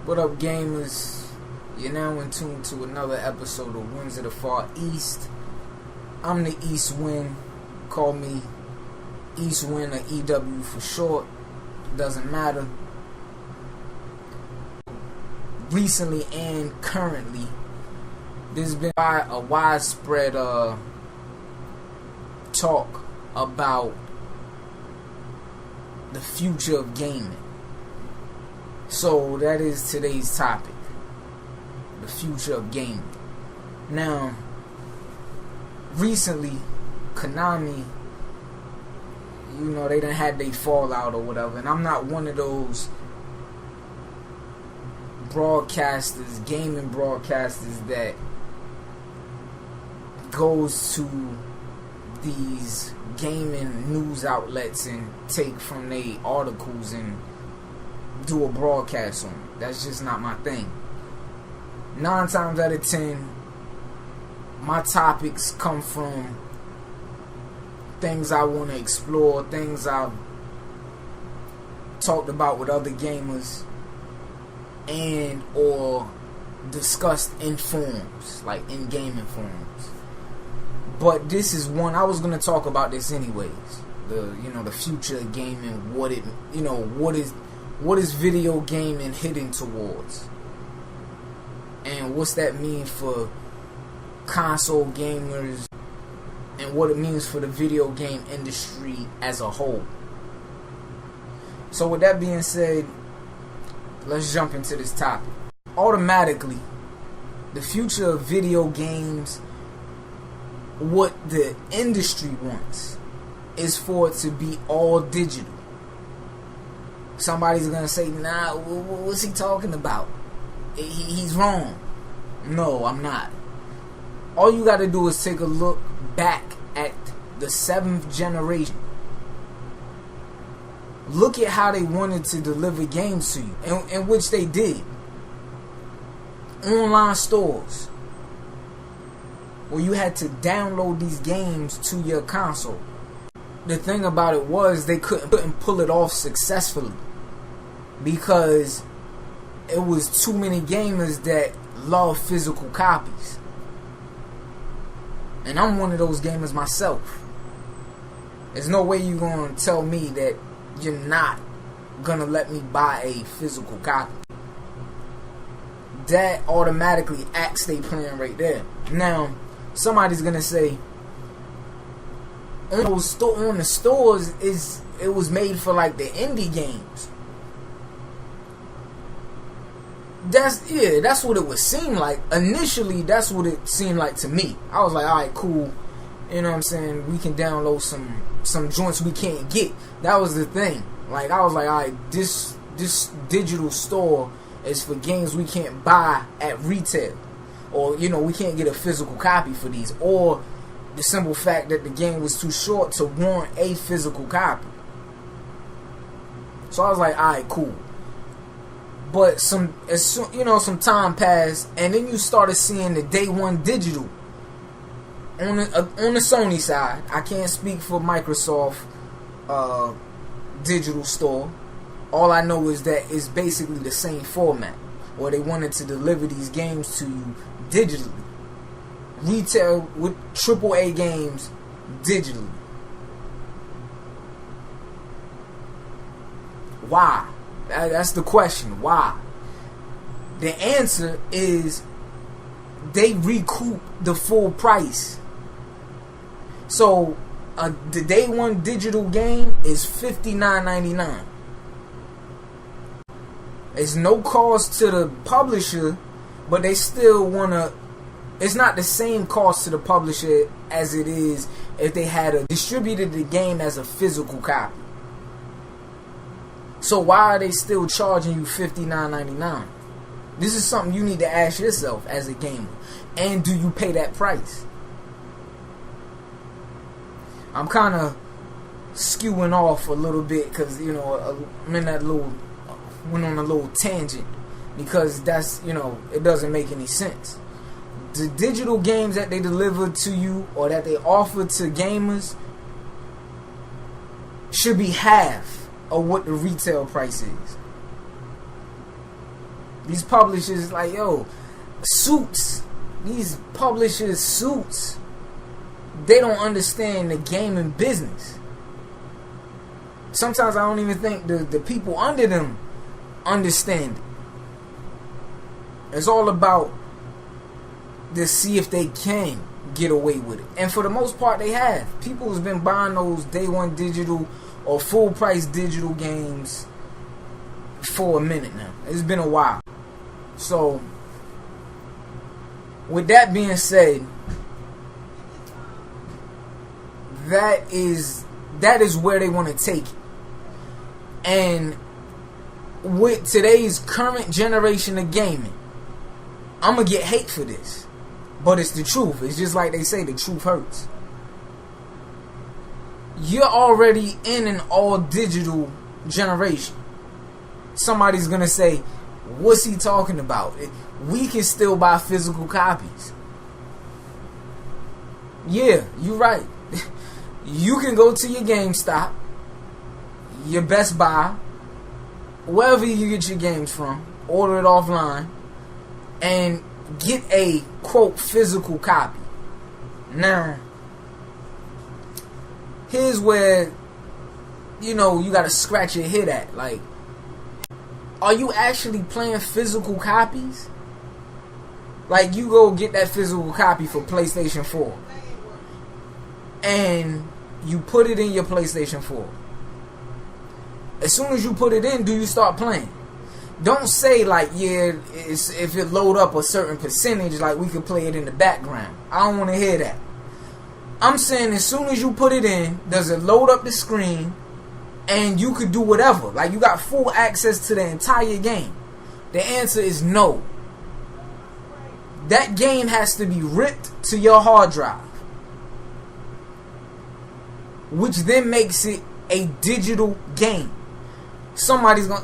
What up, gamers? You're now in tune to another episode of Winds of the Far East. I'm the East Wind. Call me East Wind or EW for short. Doesn't matter. Recently and currently, there's been a widespread talk about the future of gaming. So that is today's topic, the future of gaming. Now, recently, Konami, they done had their fallout or whatever, and I'm not one of those broadcasters, gaming broadcasters that goes to these gaming news outlets and take from their articles and do a broadcast on it. That's just not my thing. 9 times out of 10, my topics come from things I want to explore, things I've talked about with other gamers, and or discussed in forums, like in gaming forums. But this is one I was gonna talk about this anyways. The future of gaming, what is video gaming heading towards, and what's that mean for console gamers, and what it means for the video game industry as a whole. So with that being said, let's jump into this topic. Automatically, the future of video games, what the industry wants is for it to be all digital. Somebody's gonna say, nah, what's he talking about? He's wrong. No, I'm not. All you gotta do is take a look back at the 7th generation. Look at how they wanted to deliver games to you, in which they did. Online stores, where you had to download these games to your console. The thing about it was they couldn't pull it off successfully because it was too many gamers that love physical copies. And I'm one of those gamers myself. There's no way you're going to tell me that you're not going to let me buy a physical copy. That automatically acts they plan right there. Now, somebody's going to say, on the stores, it was made for like the indie games. That's what it would seem like. Initially, that's what it seemed like to me. I was like, alright, cool. You know what I'm saying? We can download some joints we can't get. That was the thing. Like, I was like, alright, this digital store is for games we can't buy at retail. Or, we can't get a physical copy for these. Or the simple fact that the game was too short to warrant a physical copy. So I was like, alright, cool. But some time passed, and then you started seeing the day one digital on the Sony side. I can't speak for Microsoft digital store. All I know is that it's basically the same format, where they wanted to deliver these games to you digitally. Retail with AAA games digitally. Why? That's the question. Why? The answer is they recoup the full price. So the day one digital game is $59.99. It's no cost to the publisher, but they still wanna. It's not the same cost to the publisher as it is if they had distributed the game as a physical copy. So why are they still charging you $59.99? This is something you need to ask yourself as a gamer. And do you pay that price? I'm kind of skewing off a little bit because, I'm in that went on a little tangent because that's, it doesn't make any sense. The digital games that they deliver to you or that they offer to gamers should be half of what the retail price is. These publishers, like, yo, Suits. These publishers, Suits. They don't understand the gaming business. Sometimes I don't even think the people under them understand it. It's all about to see if they can get away with it. And for the most part, they have. People has been buying those day one digital or full price digital games for a minute now. It's been a while. So, with that being said, that is where they want to take it. And with today's current generation of gaming, I'm going to get hate for this. But it's the truth. It's just like they say, the truth hurts. You're already in an all-digital generation. Somebody's going to say, what's he talking about? We can still buy physical copies. Yeah, you're right. You can go to your GameStop, your Best Buy, wherever you get your games from, order it offline, and get a, quote, physical copy. Now, here's where, you gotta scratch your head at. Like, are you actually playing physical copies? Like, you go get that physical copy for PlayStation 4, and you put it in your PlayStation 4. As soon as you put it in, do you start playing? Don't say like, yeah, if it load up a certain percentage, like we could play it in the background. I don't want to hear that. I'm saying as soon as you put it in, does it load up the screen and you could do whatever? Like, you got full access to the entire game. The answer is no. That game has to be ripped to your hard drive, which then makes it a digital game. Somebody's going,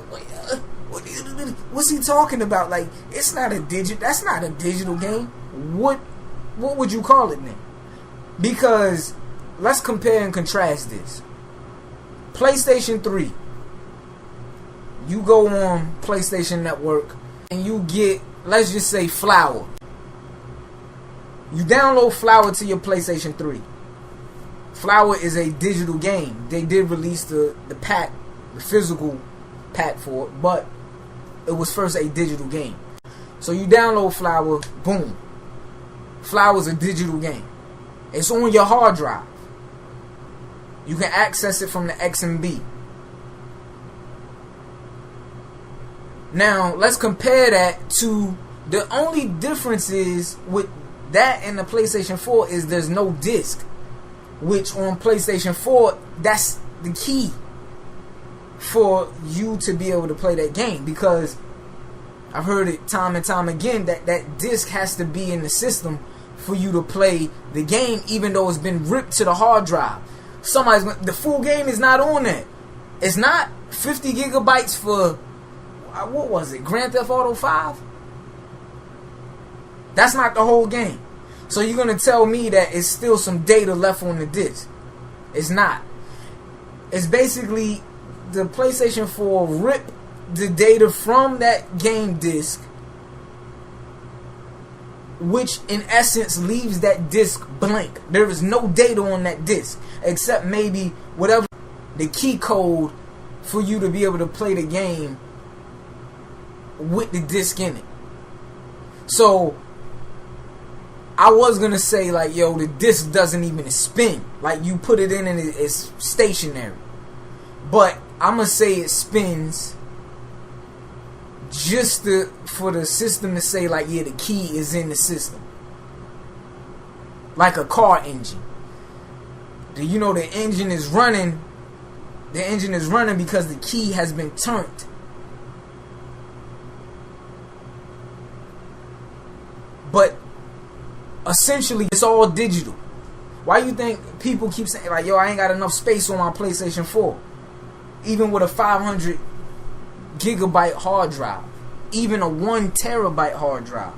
what's he talking about? Like, it's not a that's not a digital game. What would you call it then? Because let's compare and contrast this. PlayStation 3. You go on PlayStation Network and you get, let's just say, Flower. You download Flower to your PlayStation 3. Flower is a digital game. They did release the pack, the physical pack for it, but it was first a digital game. So you download Flower, boom. Flower's a digital game. It's on your hard drive. You can access it from the XMB. Now, let's compare that to, the only difference is with that and the PlayStation 4 is there's no disc. Which on PlayStation 4, that's the key for you to be able to play that game. Because I've heard it time and time again that disc has to be in the system for you to play the game, even though it's been ripped to the hard drive. The full game is not on that. It's not 50 gigabytes for, what was it, Grand Theft Auto 5? That's not the whole game. So you're going to tell me that it's still some data left on the disc. It's not. It's basically the PlayStation 4 ripped the data from that game disc, which in essence leaves that disc blank. There is no data on that disc except maybe whatever the key code for you to be able to play the game with the disc in it. So I was gonna say, like, yo, the disc doesn't even spin. Like, you put it in and it's stationary. But I'm gonna say it spins just for the system to say, like, yeah, the key is in the system. Like a car engine. The engine is running. The engine is running because the key has been turned. But essentially, it's all digital. Why you think people keep saying, like, yo, I ain't got enough space on my PlayStation 4? Even with a 500 gigabyte hard drive. Even a 1 terabyte hard drive.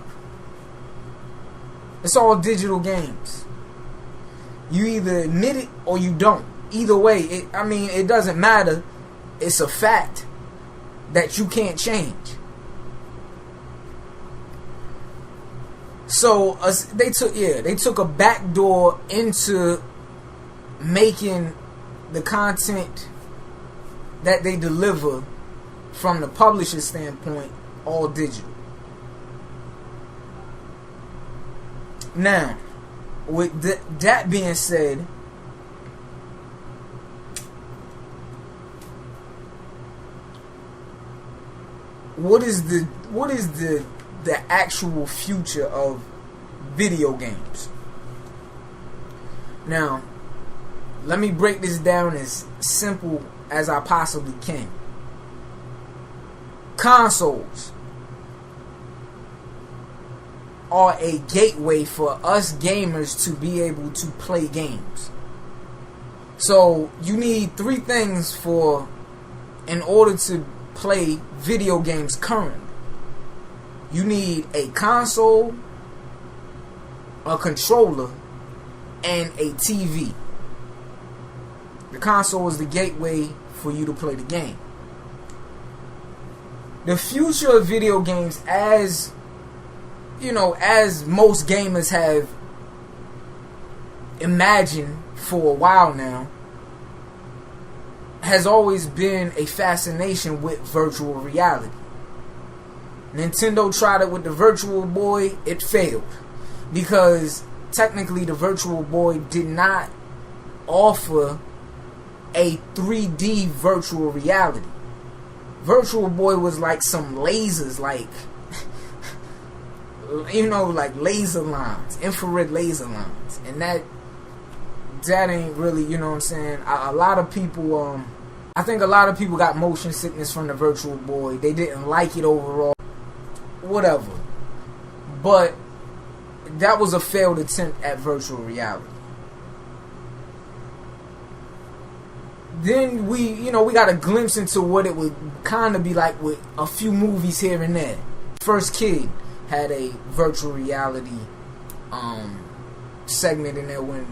It's all digital games. You either admit it or you don't. Either way, it doesn't matter. It's a fact that you can't change. So they took a back door into making the content that they deliver from the publisher standpoint all digital. Now, with that being said, what is the actual future of video games? Now, let me break this down as simple as I possibly can. Consoles are a gateway for us gamers to be able to play games. So you need three things in order to play video games currently. You need a console, a controller, and a TV. The console is the gateway for you to play the game. The future of video games, as most gamers have imagined for a while now, has always been a fascination with virtual reality. Nintendo tried it with the Virtual Boy. It failed because technically the Virtual Boy did not offer a 3D virtual reality. Virtual Boy was like some lasers, like like laser lines, infrared laser lines, and that ain't really, you know what I'm saying. A lot of people, I think a lot of people got motion sickness from the Virtual Boy. They didn't like it overall, whatever. But that was a failed attempt at virtual reality. Then we got a glimpse into what it would kind of be like with a few movies here and there. First Kid had a virtual reality segment in there when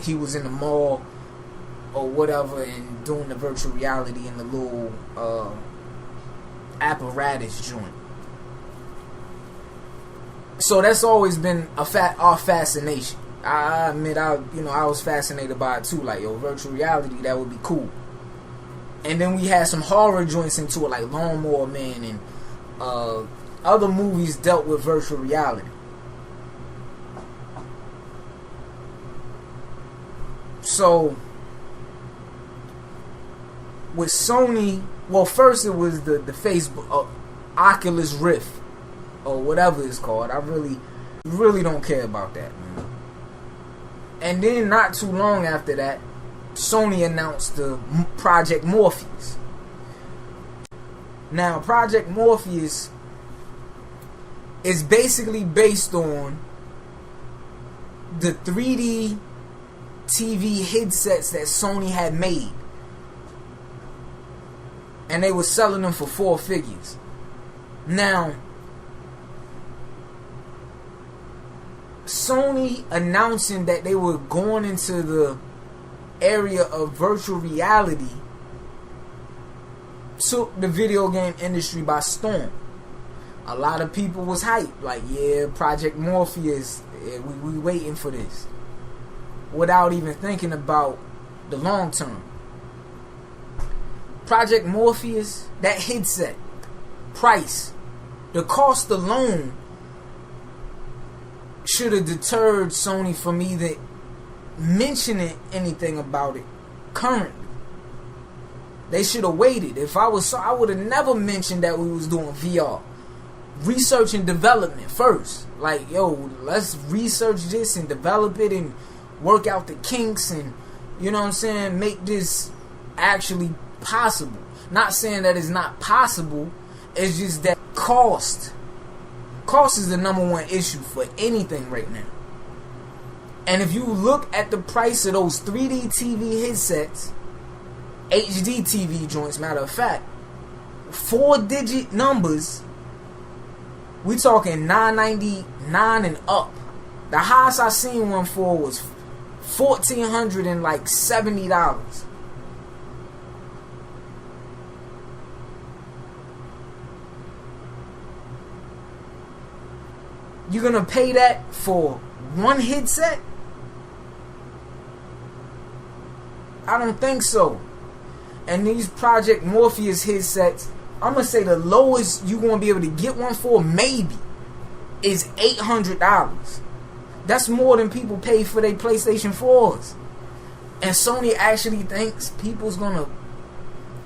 he was in the mall or whatever and doing the virtual reality in the little apparatus joint. So that's always been our fascination. I admit I was fascinated by it too. Like, virtual reality, that would be cool. And then we had some horror joints into it, like Lawnmower Man, and other movies dealt with virtual reality. So with Sony, well, first it was the Facebook Oculus Rift or whatever it's called. I really don't care about that, man. And then not too long after that, Sony announced the Project Morpheus. Now, Project Morpheus is basically based on the 3D TV headsets that Sony had made. And they were selling them for 4 figures. Now, Sony announcing that they were going into the area of virtual reality took the video game industry by storm. A lot of people was hyped, like, yeah, Project Morpheus, we waiting for this, without even thinking about the long term. Project Morpheus, that headset, price, the cost alone should have deterred Sony from either mentioning anything about it currently. They should have waited. If I would have never mentioned that we was doing VR. Research and development first. Like, let's research this and develop it and work out the kinks and, make this actually possible. Not saying that it's not possible. It's just that cost is the number one issue for anything right now. And if you look at the price of those 3D TV headsets, HD TV joints, matter of fact, 4-digit numbers, we talking $999 and up. The highest I seen one for was $1,470. You're gonna pay that for one headset? I don't think so. And these Project Morpheus headsets, I'm gonna say the lowest you're gonna be able to get one for maybe is $800. That's more than people pay for their PlayStation 4s. And Sony actually thinks people's gonna...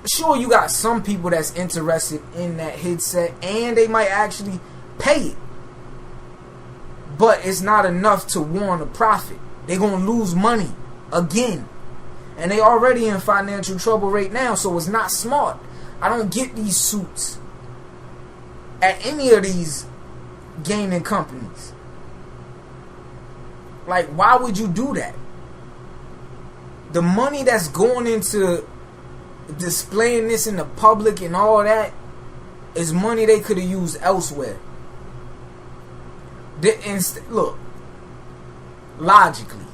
Sure, you got some people that's interested in that headset and they might actually pay it. But it's not enough to warrant a profit. They're gonna lose money again. And they already in financial trouble right now, so it's not smart. I don't get these suits at any of these gaming companies. Like, why would you do that? The money that's going into displaying this in the public and all that is money they could have used elsewhere. Look, logically,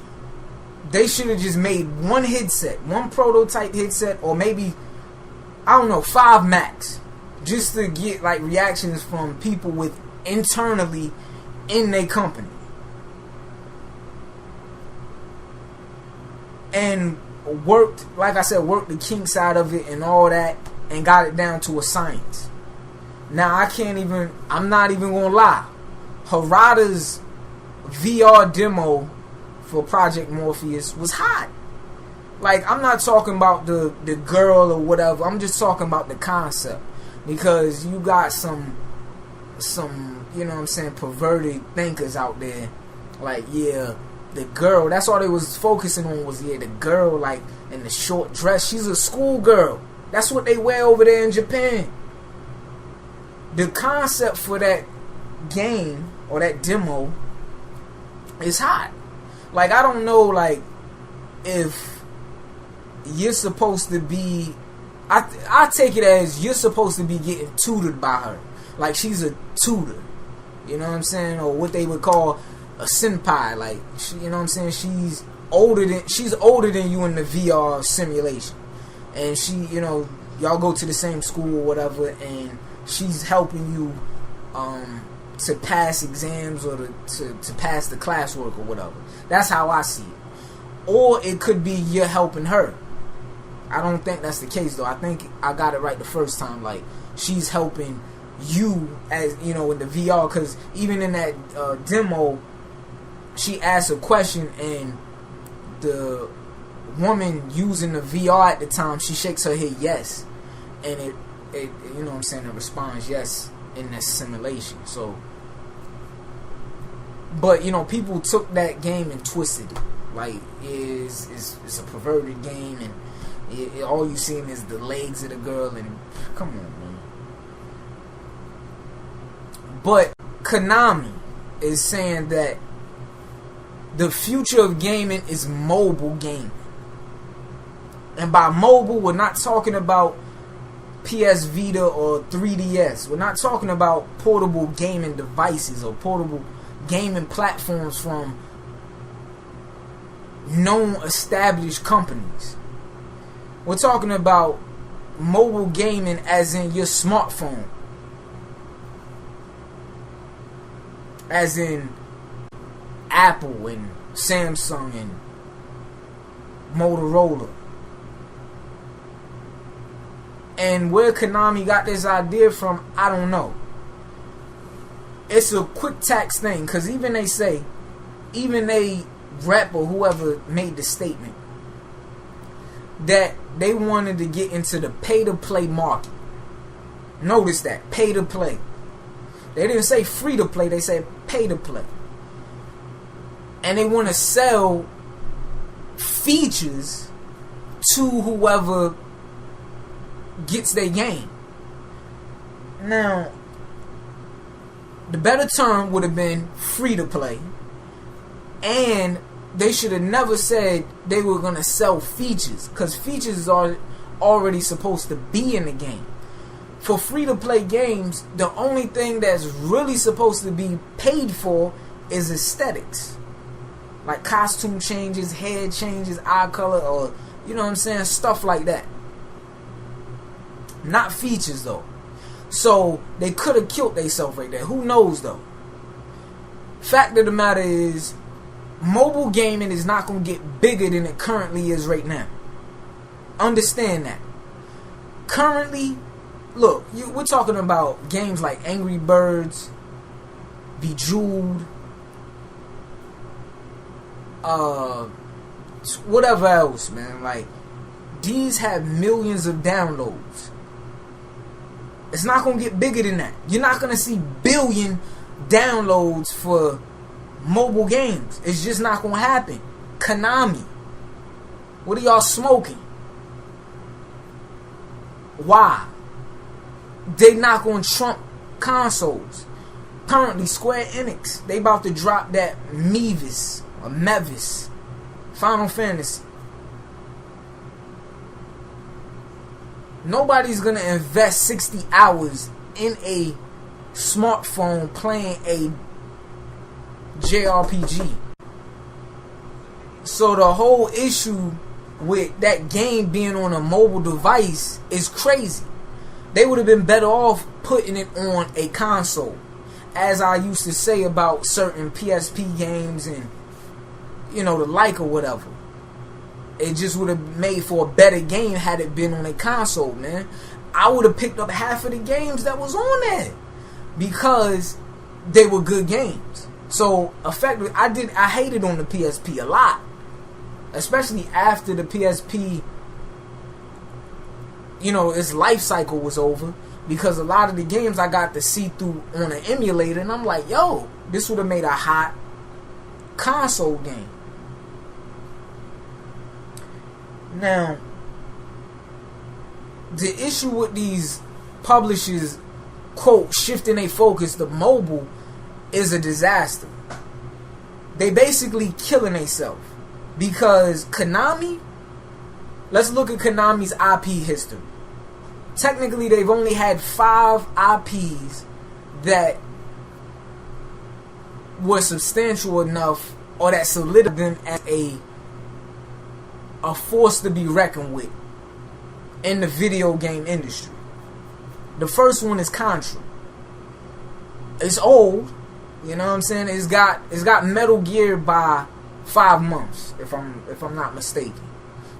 they should have just made one headset, one prototype headset, or maybe, I don't know, 5 max, just to get like reactions from people with internally in their company. And worked, like I said, worked the kinks out of it and all that, and got it down to a science. Now I'm not even gonna lie, Harada's VR demo for Project Morpheus was hot. Like, I'm not talking about the girl or whatever, I'm just talking about the concept. Because you got some you know what I'm saying, perverted thinkers out there, like, yeah, the girl, that's all they was focusing on, was, yeah, the girl, like, in the short dress, she's a schoolgirl. That's what they wear over there in Japan. The concept for that game, or that demo, is hot. Like, I don't know, like, if you're supposed to be... I take it as you're supposed to be getting tutored by her. Like, she's a tutor. You know what I'm saying? Or what they would call a senpai. Like, you know what I'm saying? She's older than you in the VR simulation. And she, you know, y'all go to the same school or whatever, and she's helping you to pass exams or to pass the classwork or whatever. That's how I see it. Or it could be you're helping her. I don't think that's the case, though. I think I got it right the first time. Like, she's helping you, as you know, in the VR, because even in that demo, she asked a question, and the woman using the VR at the time, she shakes her head yes, and it you know what I'm saying, it responds yes in that simulation. So, but you know, people took that game and twisted it. Like, it's a perverted game, and all you seen is the legs of the girl, and come on, man. But Konami is saying that the future of gaming is mobile gaming. And by mobile, we're not talking about PS Vita or 3DS. We're not talking about portable gaming devices or portable gaming platforms from known established companies. We're talking about mobile gaming as in your smartphone. As in Apple and Samsung and Motorola. And where Konami got this idea from, I don't know. It's a quick tax thing, because even they rep or whoever made the statement that they wanted to get into the pay-to-play market. Notice that, pay-to-play. They didn't say free-to-play, they said pay-to-play. And they want to sell features to whoever gets their game. Now, the better term would have been free-to-play. And they should have never said they were going to sell features, because features are already supposed to be in the game. For free-to-play games, the only thing that's really supposed to be paid for is aesthetics. Like costume changes, hair changes, eye color, or, you know what I'm saying, stuff like that. Not features, though. So, they could have killed themselves right there. Who knows, though? Fact of the matter is, mobile gaming is not going to get bigger than it currently is right now. Understand that. Currently, look, we're talking about games like Angry Birds, Bejeweled, whatever else, man. Like, these have millions of downloads. It's not going to get bigger than that. You're not going to see billion downloads for mobile games. It's just not going to happen. Konami, what are y'all smoking? Why? They not going to trump consoles. Currently, Square Enix, they about to drop that Mevis Final Fantasy. Nobody's going to invest 60 hours in a smartphone playing a JRPG. So the whole issue with that game being on a mobile device is crazy. They would have been better off putting it on a console. As I used to say about certain PSP games and, the like or whatever. It just would have made for a better game had it been on a console, man. I would have picked up half of the games that was on there because they were good games. So, effectively, I hated on the PSP a lot. Especially after the PSP, its life cycle was over. Because a lot of the games I got to see through on an emulator. And I'm like, yo, this would have made a hot console game. Now, the issue with these publishers, quote, shifting their focus to mobile is a disaster. They basically killing themselves. Because Konami, let's look at Konami's IP history. Technically, they've only had 5 IPs that were substantial enough or that solidified them as a force to be reckoned with in the video game industry. The first one is Contra. It's old, you know what I'm saying? It's got Metal Gear by 5 months, if I'm not mistaken.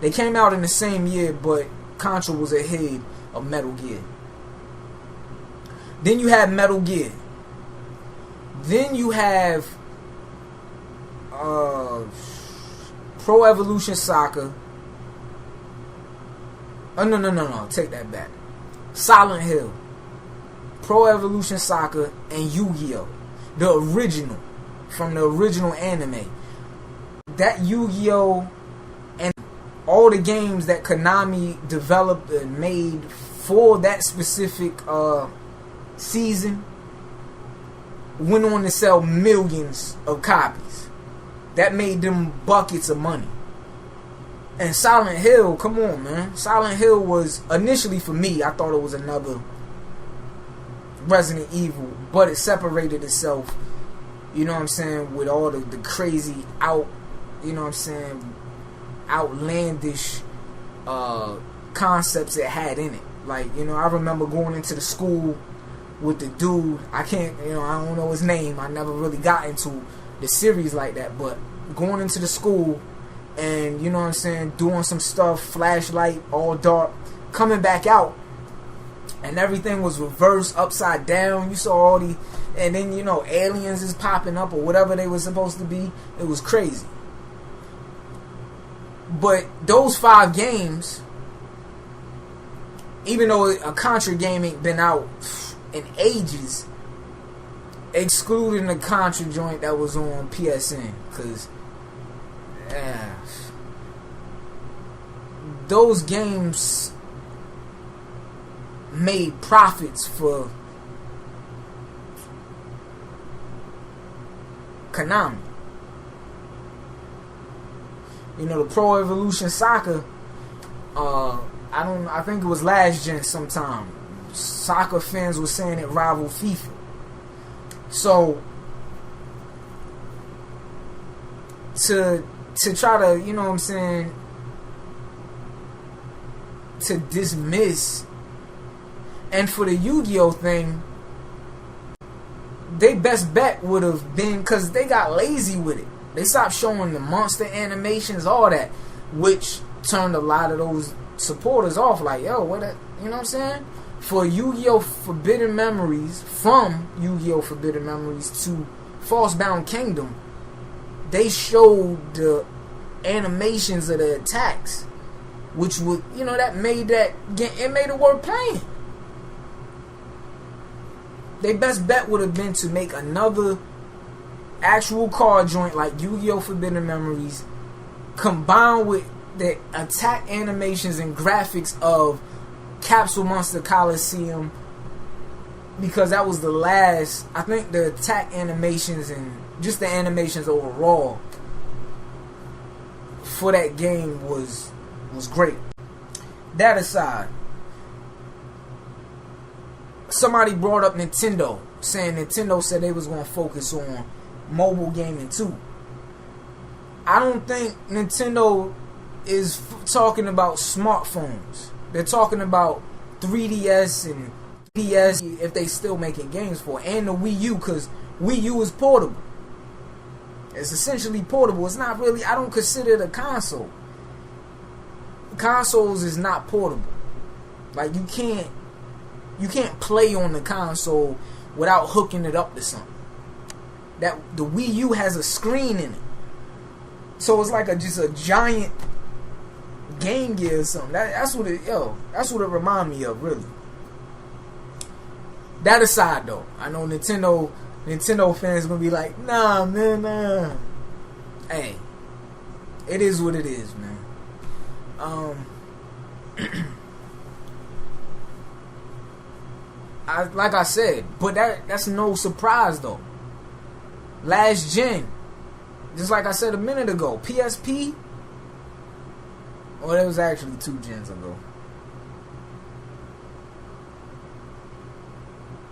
They came out in the same year, but Contra was ahead of Metal Gear. Then you have Metal Gear. Then you have Pro Evolution Soccer. Oh no, take that back. Silent Hill, Pro Evolution Soccer, and Yu-Gi-Oh! The original, from the original anime. That Yu-Gi-Oh! And all the games that Konami developed and made for that specific season went on to sell millions of copies. That made them buckets of money. And Silent Hill, come on, man. Silent Hill was, initially for me, I thought it was another Resident Evil, but it separated itself, you know what I'm saying, with all the crazy outlandish concepts it had in it. Like, I remember going into the school with the dude, I don't know his name, I never really got into the series like that, but going into the school and, you know what I'm saying, doing some stuff, flashlight, all dark, coming back out, and everything was reversed, upside down. You saw all the, and then, aliens is popping up or whatever they were supposed to be. It was crazy. But those 5 games, even though a Contra game ain't been out in ages, excluding the Contra joint that was on PSN, because those games made profits for Konami. The Pro Evolution Soccer, I think it was last gen sometime. Soccer fans were saying it rivaled FIFA. So to try to, you know what I'm saying, to dismiss, and for the Yu-Gi-Oh thing, they best bet would have been, because they got lazy with it. They stopped showing the monster animations, all that, which turned a lot of those supporters off. Like, yo, what? You know what I'm saying? For Yu-Gi-Oh! Forbidden Memories, from Yu-Gi-Oh! Forbidden Memories to Falsebound Kingdom, they showed the animations of the attacks, which would, you know, that made it worth playing. They best bet would have been to make another actual card joint like Yu-Gi-Oh! Forbidden Memories, combined with the attack animations and graphics of Capsule Monster Coliseum, because that was the last. I think the attack animations and just the animations overall for that game was great. That aside, somebody brought up Nintendo, saying Nintendo said they was going to focus on mobile gaming too. I don't think Nintendo is talking about smartphones. They're talking about 3DS and DS, if they still making games for it, and the Wii U, because Wii U is portable. It's essentially portable. It's not really, I don't consider it a console. Consoles is not portable. Like, you can't play on the console without hooking it up to something. That the Wii U has a screen in it, so it's like just a giant Game Gear or something. That's what it remind me of, really. That aside, though, I know Nintendo fans gonna be like, nah, man, nah. Hey, it is what it is, man. Like I said, but that's no surprise though. Last gen, just like I said a minute ago, PSP. Well, it was actually 2 gens ago.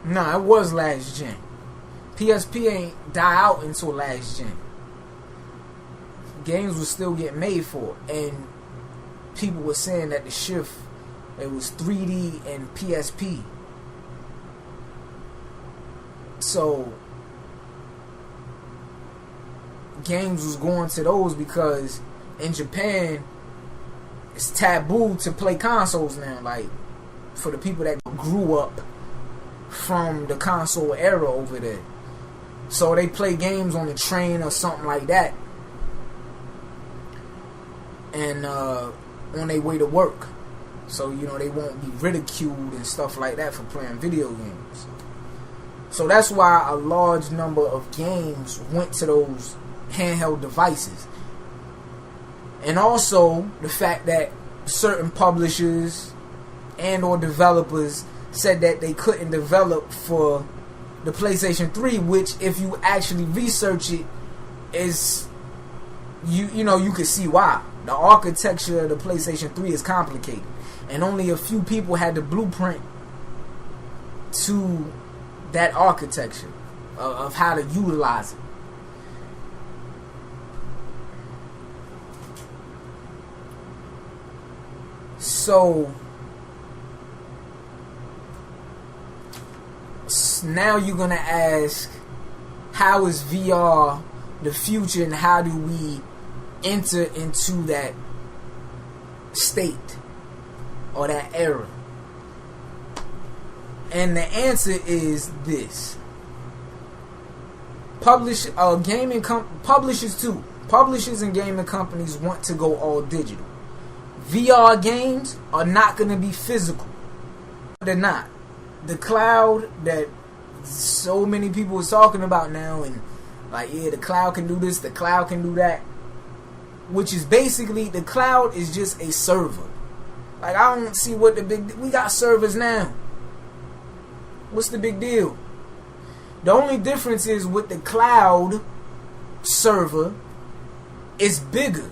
Nah, it was last gen. PSP ain't die out until last gen. Games were still getting made for it, and people were saying that the shift, it was 3D and PSP. So games was going to those because in Japan it's taboo to play consoles now, like for the people that grew up from the console era over there. So they play games on the train or something like that, and on their way to work. So, you know, they won't be ridiculed and stuff like that for playing video games. So that's why a large number of games went to those handheld devices. And also the fact that certain publishers and or developers said that they couldn't develop for the PlayStation 3, which if you actually research it, is you know, you can see why. The architecture of the PlayStation 3 is complicated, and only a few people had the blueprint to that architecture of how to utilize it. So now you're gonna ask, how is VR the future, and how do we enter into that state or that era? And the answer is this: publishers and gaming companies want to go all digital. VR games are not going to be physical. They're not. The cloud that so many people are talking about now, and like, yeah, the cloud can do this, the cloud can do that, which is basically, the cloud is just a server. Like, I don't see what we got servers now. What's the big deal? The only difference is with the cloud server, it's bigger.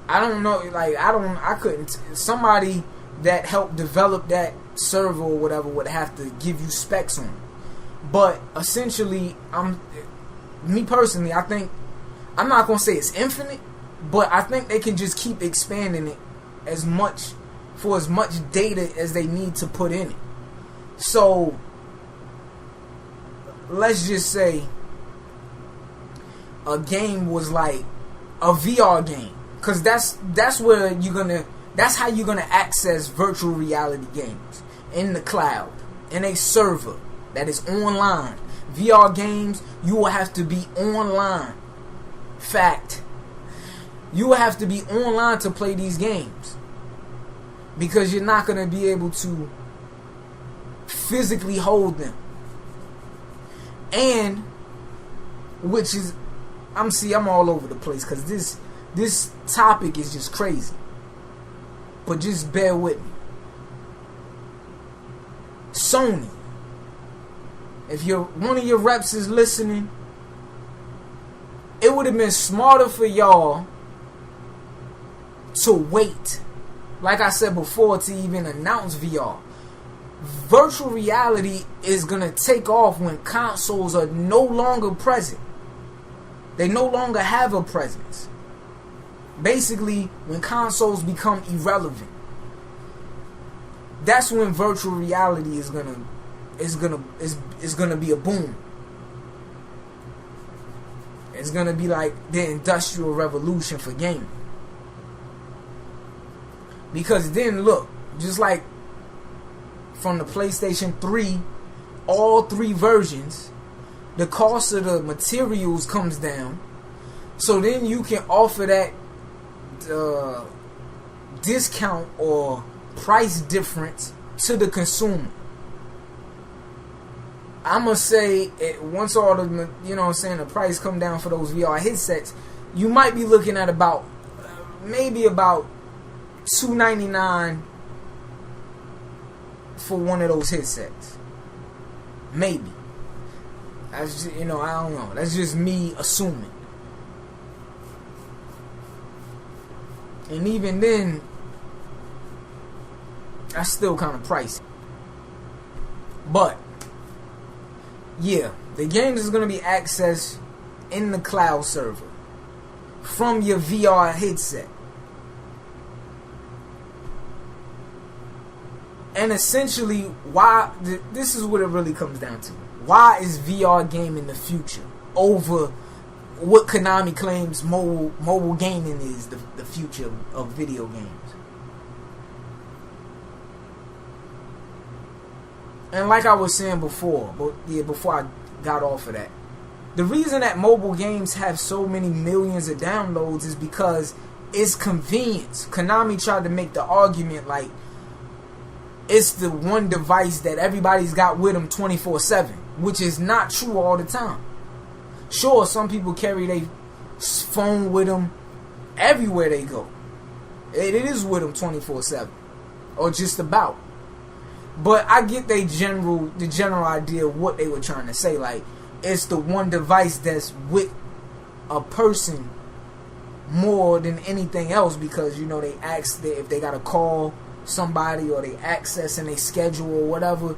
I don't know, like, I couldn't, somebody that helped develop that server or whatever would have to give you specs on it. But essentially, me personally, I think, I'm not going to say it's infinite, but I think they can just keep expanding it for as much data as they need to put in it. So let's just say a game was like a VR game, because that's how you're gonna access virtual reality games in the cloud, in a server that is online. VR games, you will have to be online. Fact. You will have to be online to play these games, because you're not gonna be able to physically hold them. And which is, I'm all over the place, because this topic is just crazy. But just bear with me. Sony, if one of your reps is listening, it would have been smarter for y'all to wait, like I said before, to even announce VR. Virtual reality is going to take off when consoles are no longer present. They no longer have a presence. Basically, when consoles become irrelevant, that's when virtual reality is gonna be a boom. It's gonna be like the Industrial Revolution for gaming. Because then look, just like from the PlayStation 3, all 3 versions, the cost of the materials comes down. So then you can offer that discount or price difference to the consumer. I'm gonna say once all the, the price come down for those VR headsets, you might be looking at about maybe about $299 for one of those headsets. Maybe. That's just, I don't know. That's just me assuming. And even then, that's still kind of pricey. But yeah, the games is going to be accessed in the cloud server from your VR headset. And essentially, this is what it really comes down to. Why is VR gaming the future over what Konami claims mobile gaming is the future of video games? And like I was saying before, before I got off of that, the reason that mobile games have so many millions of downloads is because it's convenience. Konami tried to make the argument like it's the one device that everybody's got with them 24/7, which is not true all the time. Sure, some people carry their phone with them everywhere they go. It is with them 24/7, or just about. But I get the general idea of what they were trying to say. Like, it's the one device that's with a person more than anything else, because they ask if they gotta call somebody or they access and they schedule or whatever.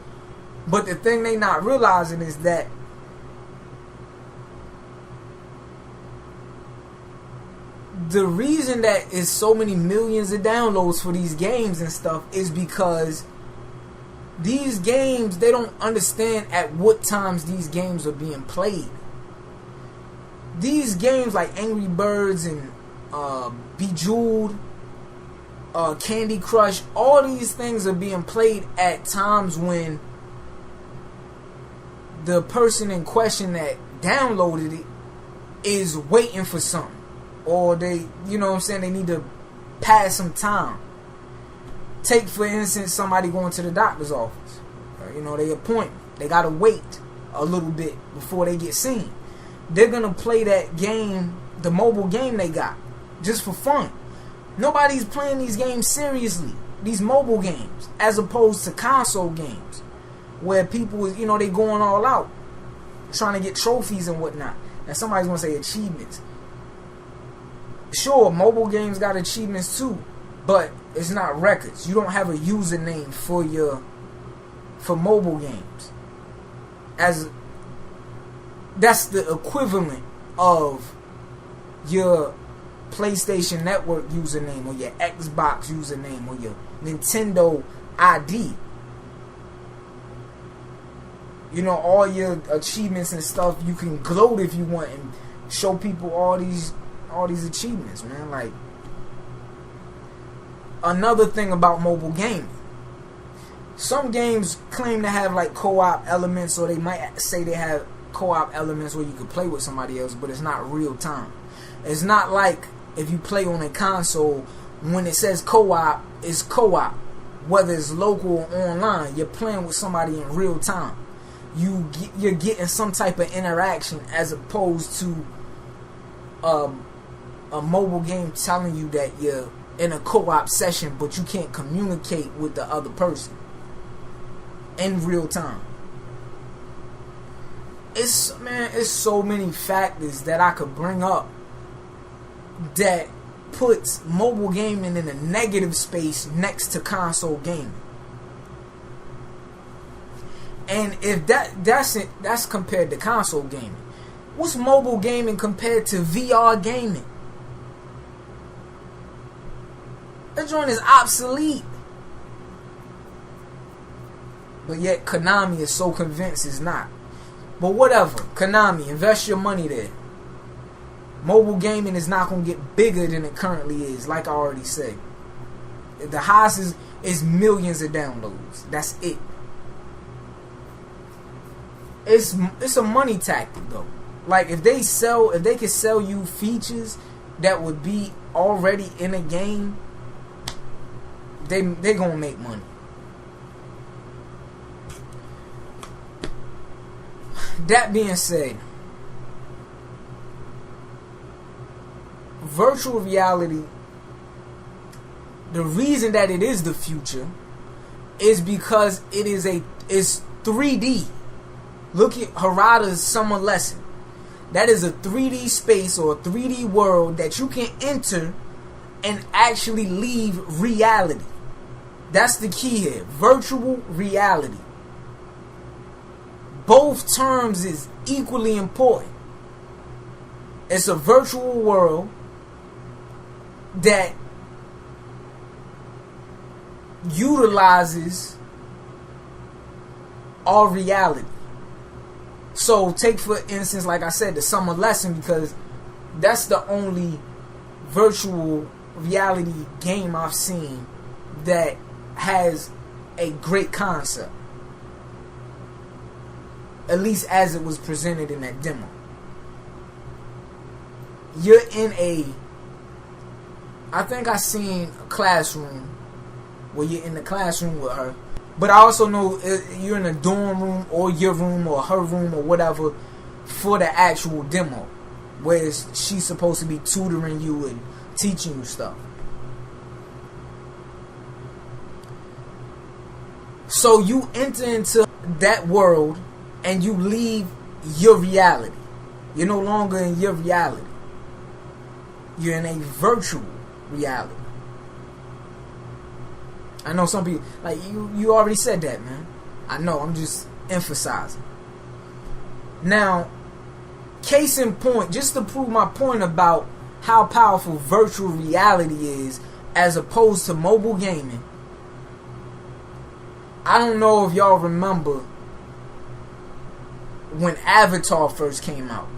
But the thing they not realizing is that the reason that is so many millions of downloads for these games and stuff is because these games, they don't understand at what times these games are being played. These games like Angry Birds and Bejeweled, Candy Crush, all these things are being played at times when the person in question that downloaded it is waiting for something, or they, they need to pass some time. Take, for instance, somebody going to the doctor's office. They appointment. They gotta wait a little bit before they get seen. They're gonna play that game, the mobile game they got, just for fun. Nobody's playing these games seriously. These mobile games, as opposed to console games, where people, they going all out, trying to get trophies and whatnot. And somebody's gonna say achievements. Sure, mobile games got achievements too, but it's not records. You don't have a username for mobile games. That's the equivalent of your PlayStation Network username, or your Xbox username, or your Nintendo ID. You know, all your achievements and stuff, you can gloat if you want and show people all these achievements, man. Like, another thing about mobile gaming, some games claim to have like co-op elements, or they might say they have co-op elements where you could play with somebody else, but it's not real time. It's not like if you play on a console, when it says co-op, it's co-op. Whether it's local or online, you're playing with somebody in real time. You're getting some type of interaction, as opposed to a mobile game telling you that you're in a co-op session, but you can't communicate with the other person in real time. It's so many factors that I could bring up that puts mobile gaming in a negative space next to console gaming. And if that's compared to console gaming, what's mobile gaming compared to VR gaming? That joint is obsolete. But yet Konami is so convinced it's not. But whatever, Konami, invest your money there. Mobile gaming is not going to get bigger than it currently is, like I already said. The highest is millions of downloads. That's it. It's a money tactic though. Like, if they could sell you features that would be already in a game, they gonna make money. That being said, virtual reality, the reason that it is the future is because it's 3D. Look at Harada's Summer Lesson. That is a 3D space or a 3D world that you can enter and actually leave reality. That's the key here. Virtual reality. Both terms is equally important. It's a virtual world that utilizes our reality. So take for instance, like I said, the Summer Lesson, because that's the only virtual reality game I've seen that has a great concept, at least as it was presented in that demo. You're in I think I seen a classroom where you're in the classroom with her, but I also know you're in a dorm room or your room or her room or whatever for the actual demo, where she's supposed to be tutoring you and teaching you stuff. So you enter into that world and you leave your reality. You're no longer in your reality. You're in a virtual reality. I know some people, like, you already said that, man. I know, I'm just emphasizing. Now, case in point, just to prove my point about how powerful virtual reality is as opposed to mobile gaming, I don't know if y'all remember when Avatar first came out.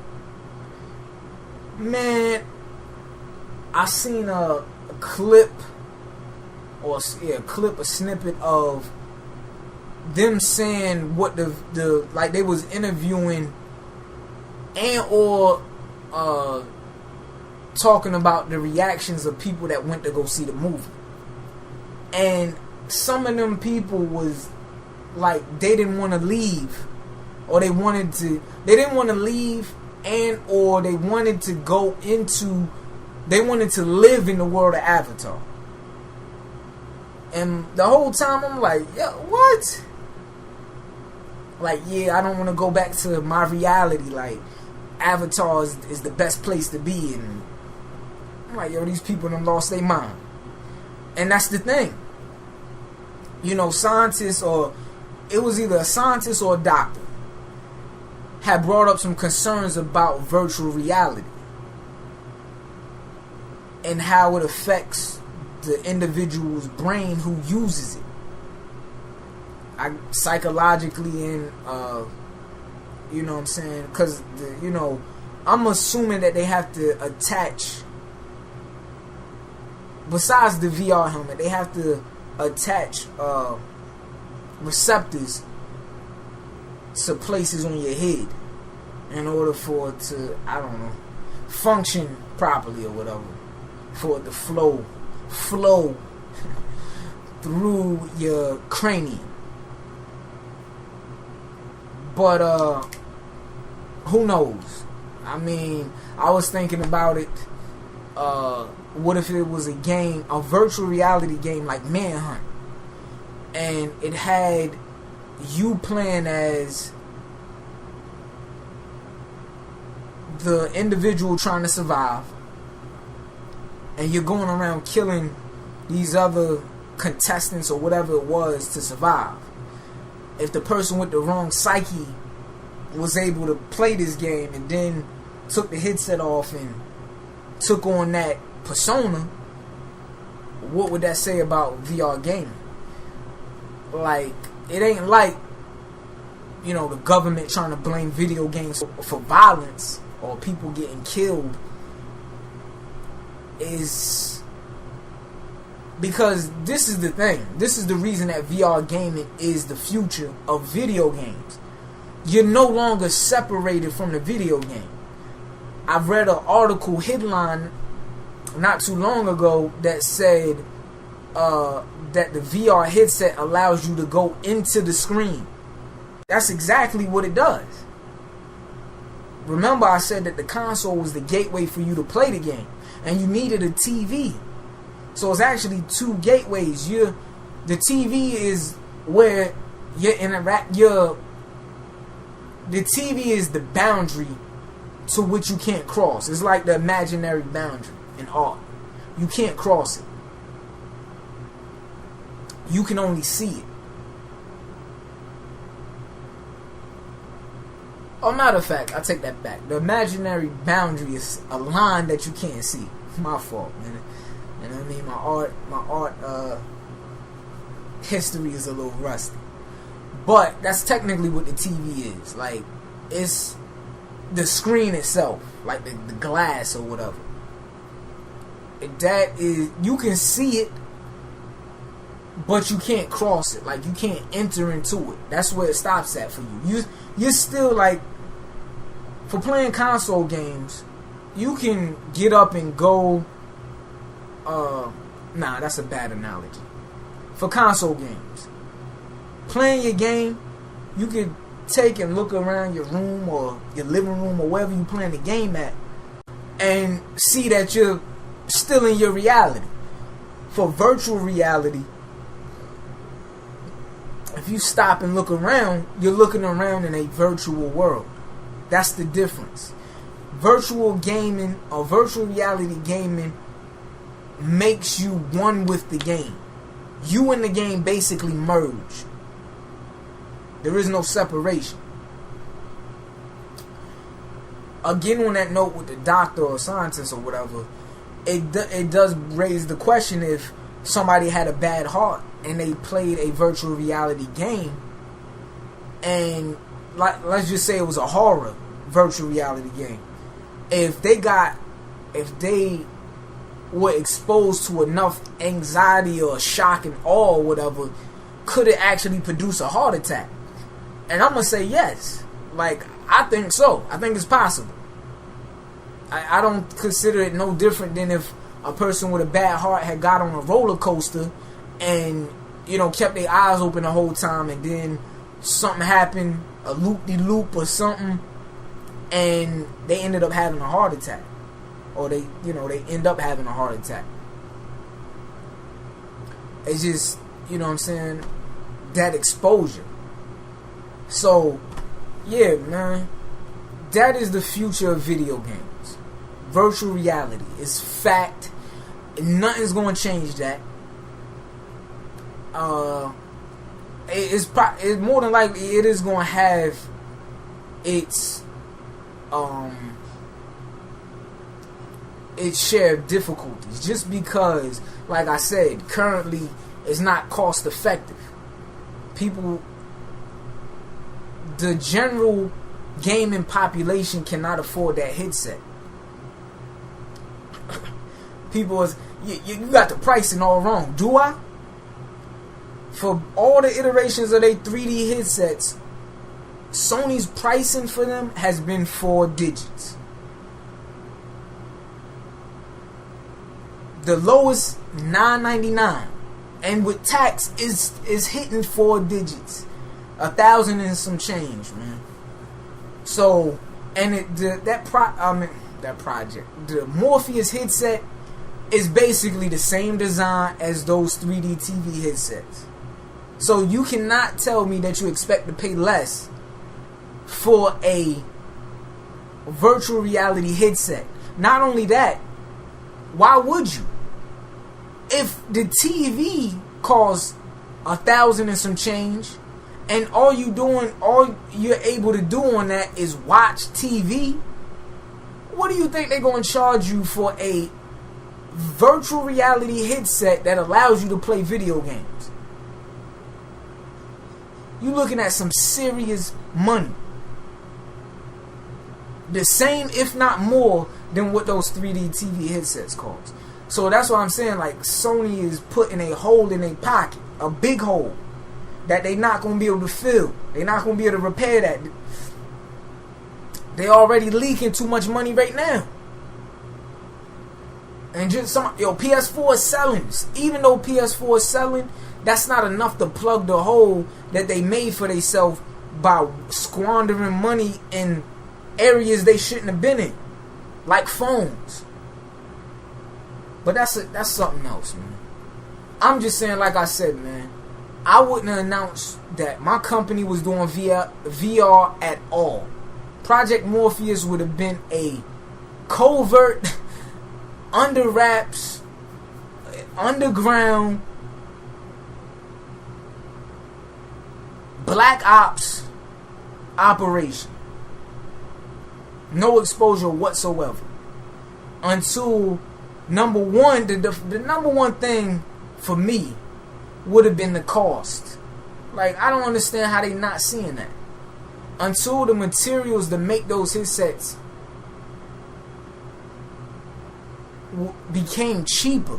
Man, I seen a clip, a snippet of them saying what the like they was interviewing and or talking about the reactions of people that went to go see the movie. And some of them people was like, they didn't want to leave, or they didn't want to leave, and or they wanted to live in the world of Avatar. And the whole time I'm like, yeah, what? Like, yeah, I don't want to go back to my reality. Like, Avatar is the best place to be. And I'm like, yo, these people done lost their mind. And that's the thing. You know, scientists, or it was either a scientist or a doctor, had brought up some concerns about virtual reality and how it affects the individual's brain who uses it, psychologically and You know what I'm saying? Because, you know, I'm assuming that they have to attach, besides the VR helmet, they have to attach receptors to places on your head in order for it to, I don't know, function properly or whatever, for it to flow through your cranium. But who knows? I mean, I was thinking about it. What if it was a game, a virtual reality game like Manhunt, and it had you playing as the individual trying to survive, and you're going around killing these other contestants or whatever it was to survive. If the person with the wrong psyche was able to play this game and then took the headset off and took on that persona, what would that say about VR gaming? Like, it ain't like, you know, the government trying to blame video games for violence or people getting killed. Is because this is the thing. This is the reason that VR gaming is the future of video games. You're no longer separated from the video game. I've read an article headline not too long ago that said that the VR headset allows you to go into the screen. That's exactly what it does. Remember, I said that the console was the gateway for you to play the game, and you needed a TV. So it's actually two gateways. The TV is where you interact. The TV is the boundary to which you can't cross. It's like the imaginary boundary in art. You can't cross it. You can only see it. Oh, matter of fact, I take that back. The imaginary boundary is a line that you can't see. My fault, man. And I mean, my art history is a little rusty. But that's technically what the TV is. Like, it's the screen itself, like the glass or whatever. That is, you can see it, but you can't cross it. Like, you can't enter into it. That's where it stops at for you. You're still like, for playing console games, you can get up and go. Nah, that's a bad analogy. For console games, playing your game, you could take and look around your room or your living room or wherever you playing the game at, and see that you're still in your reality. For virtual reality, if you stop and look around, you're looking around in a virtual world. That's the difference. Virtual gaming or virtual reality gaming makes you one with the game. You and the game basically merge. There is no separation. Again, on that note with the doctor or scientist or whatever, it does raise the question, if somebody had a bad heart and they played a virtual reality game, and let's just say it was a horror virtual reality game, if they were exposed to enough anxiety or shock and awe or whatever, could it actually produce a heart attack? And I'm gonna say yes. Like, I think so. I think it's possible. I don't consider it no different than if a person with a bad heart had got on a roller coaster and, you know, kept their eyes open the whole time, and then something happened, a loop-de-loop or something, and they ended up having a heart attack. Or they end up having a heart attack. It's just, you know what I'm saying, that exposure. So, yeah, man, that is the future of video games. Virtual reality is fact. Nothing's going to change that. It's more than likely it is going to have its share of difficulties, just because, like I said, currently it's not cost effective. The general gaming population cannot afford that headset. People is, you got the pricing all wrong. Do I? For all the iterations of their 3D headsets, Sony's pricing for them has been 4 digits. The lowest $9.99, and with tax is hitting 4 digits, 1,000 and some change, man. So, and that project, the Morpheus headset is basically the same design as those 3D TV headsets. So you cannot tell me that you expect to pay less for a virtual reality headset. Not only that, why would you? If the TV costs 1,000 and some change, and all you're able to do on that is watch TV, what do you think they're going to charge you for a virtual reality headset that allows you to play video games? You're looking at some serious money. The same, if not more, than what those 3D TV headsets cost. So that's why I'm saying, like, Sony is putting a hole in their pocket, a big hole, that they're not going to be able to fill. They're not going to be able to repair that. They already leaking too much money right now. And just PS4 is selling. Even though PS4 is selling, that's not enough to plug the hole that they made for themselves by squandering money in areas they shouldn't have been in, like phones. But that's something else, man. I'm just saying, like I said, man, I wouldn't have announced that my company was doing VR at all. Project Morpheus would have been a covert, under wraps, underground, black ops operation. No exposure whatsoever. Until number one, the number one thing for me would have been the cost. Like, I don't understand how they not seeing that. Until the materials to make those headsets became cheaper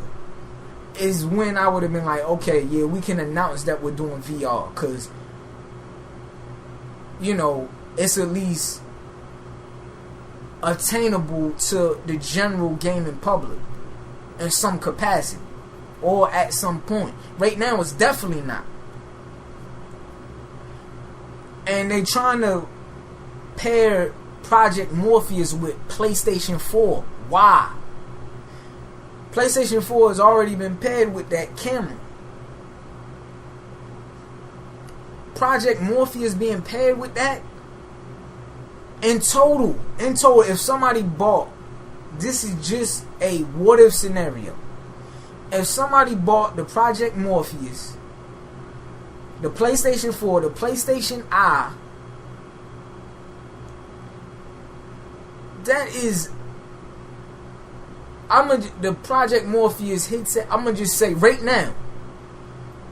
is when I would have been like, okay, yeah, we can announce that we're doing VR, because, you know, it's at least attainable to the general gaming public in some capacity or at some point. Right now it's definitely not. And they trying to pair Project Morpheus with PlayStation 4. Why? PlayStation 4 has already been paired with that camera. Project Morpheus being paired with that, in total, if somebody bought, this is just a what if scenario. If somebody bought the Project Morpheus, the PlayStation 4, the PlayStation Eye, that is, the Project Morpheus headset, I'm gonna just say right now,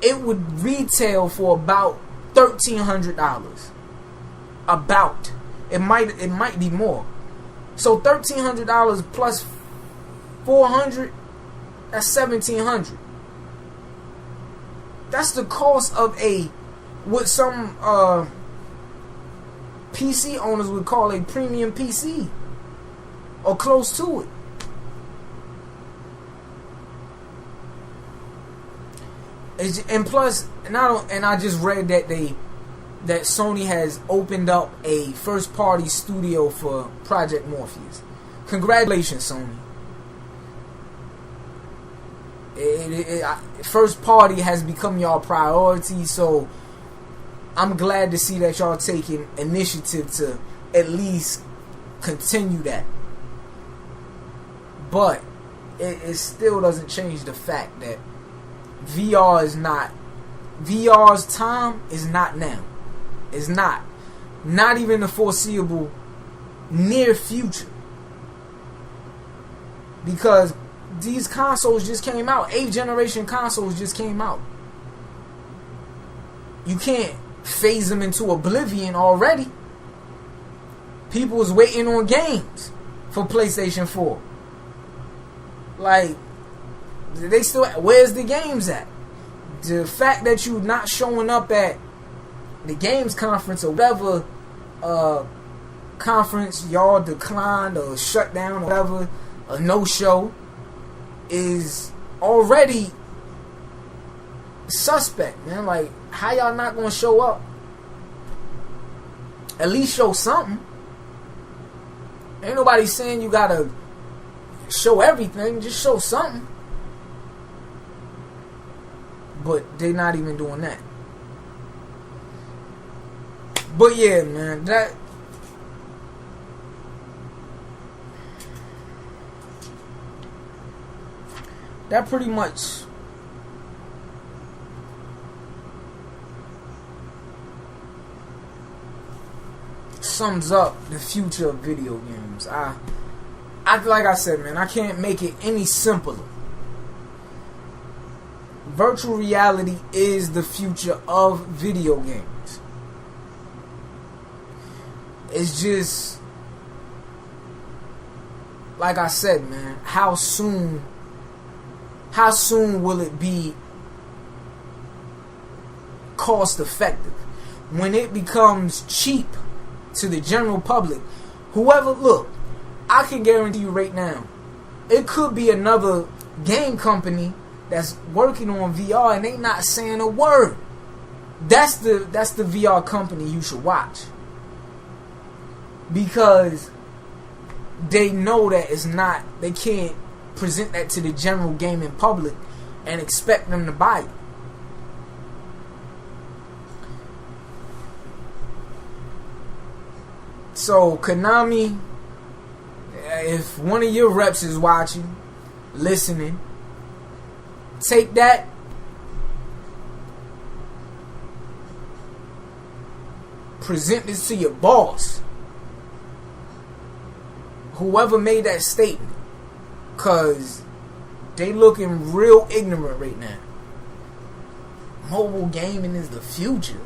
it would retail for about $1,300. About. It might be more. So $1,300 plus $400, that's $1,700. That's the cost of what some PC owners would call a premium PC, or close to it. And plus, I just read that Sony has opened up a first-party studio for Project Morpheus. Congratulations, Sony. First party has become y'all priority, so I'm glad to see that y'all taking initiative to at least continue that. But it still doesn't change the fact that VR's time is not now. It's not even the foreseeable near future, because these consoles just came out. 8th generation consoles just came out. You can't phase them into oblivion already. people was waiting on games for PlayStation 4. Like, they still, where's the games at? The fact that you not showing up at the games conference or whatever conference y'all declined or shut down or whatever, a no-show, is already suspect, man. Like, how y'all not gonna show up? At least show something. Ain't nobody saying you gotta show everything, just show something. But they not even doing that. But yeah, man, that pretty much sums up the future of video games. I like I said, man, I can't make it any simpler. Virtual reality is the future of video games. It's just, like I said, man, how soon will it be cost effective? When it becomes cheap to the general public, whoever, look, I can guarantee you right now, it could be another game company that's working on VR and they not saying a word. That's the VR company you should watch, because they know that it's not, they can't present that to the general gaming public and expect them to buy it. So Konami, if one of your reps is watching, listening, take that, present this to your boss, whoever made that statement, cause they looking real ignorant right now. Mobile gaming is the future.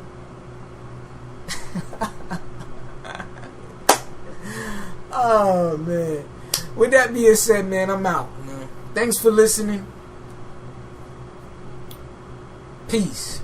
Oh man. With that being said, man, I'm out, man. Thanks for listening. Peace.